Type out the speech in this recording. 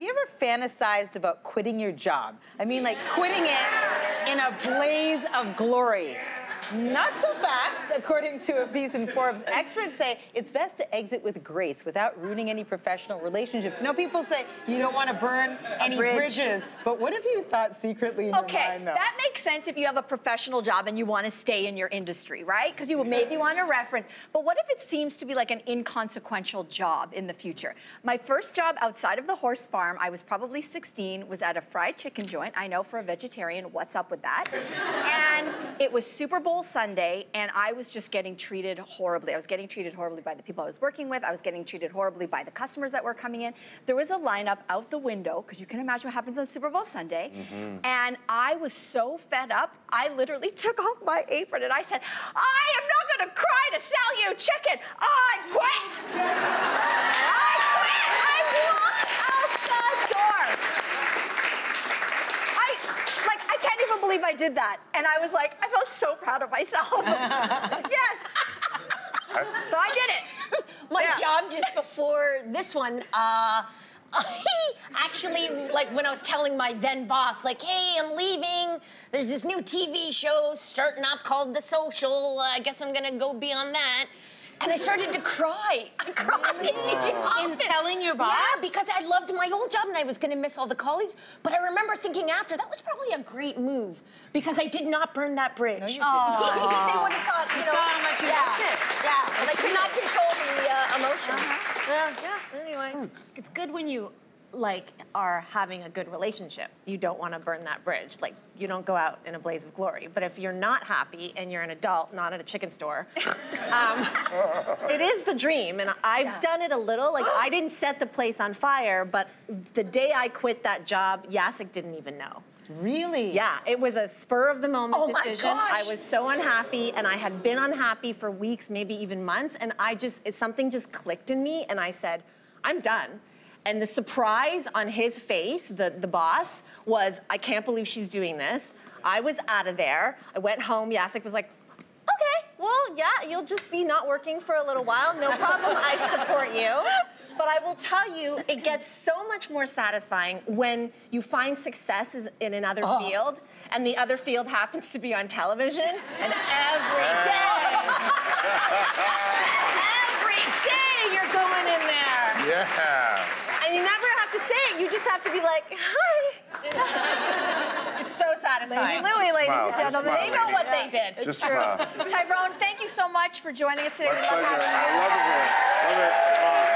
You ever fantasized about quitting your job? I mean, like quitting it in a blaze of glory. Not so fast, according to a piece in Forbes. Experts say it's best to exit with grace without ruining any professional relationships. You know, people say you don't want to burn any bridges, but what if you thought secretly in your mind, though? That makes sense if you have a professional job and you want to stay in your industry, right? Because you will maybe want a reference. But what if it seems to be like an inconsequential job in the future? My first job outside of the horse farm, I was probably 16, was at a fried chicken joint. I know, for a vegetarian, what's up with that? And it was Super Bowl Sunday, and I was just getting treated horribly. I was getting treated horribly by the people I was working with. I was getting treated horribly by the customers that were coming in. There was a lineup out the window, because you can imagine what happens on Super Bowl Sunday. And I was so fed up, I literally took off my apron and I said, I am not going to cry to sell you chicken. I quit. I quit. I walked out the door. I can't even believe I did that. And I was like, I felt so proud of myself. Yes. So I did it. My job just before this one, I actually, like when I was telling my then boss, like, hey, I'm leaving. There's this new TV show starting up called The Social. I guess I'm gonna go be on that. And I started to cry. I cried. In telling your boss? Yeah, because I loved my old job and I was gonna miss all the colleagues. But I remember thinking after, that was probably a great move because I did not burn that bridge. No, you didn't. They would have thought, you know. Saw how much you loved it. Yeah, but I could not control the emotion. Anyway. It's good when you are having a good relationship. You don't want to burn that bridge. Like, you don't go out in a blaze of glory. But if you're not happy and you're an adult, not at a chicken store, it is the dream. And I've done it a little. Like, I didn't set the place on fire, but the day I quit that job, Jacek didn't even know. Really? Yeah, it was a spur of the moment decision. My gosh. I was so unhappy, and I had been unhappy for weeks, maybe even months, and something just clicked in me, and I said, I'm done. And the surprise on his face, the boss, was, I can't believe she's doing this. I was out of there. I went home. Jacek was like, okay, well, yeah, you'll just be not working for a little while. No problem. I support you. But I will tell you, it gets so much more satisfying when you find success in another field, and the other field happens to be on television, and every day you're going in there. Yeah. And you never have to say it. You just have to be like, hi. It's so satisfying. Lainey Lui, ladies and Smile, gentlemen. They know what they did. Just smile. Tyrone, thank you so much for joining us today. My pleasure. I love it here. Love it.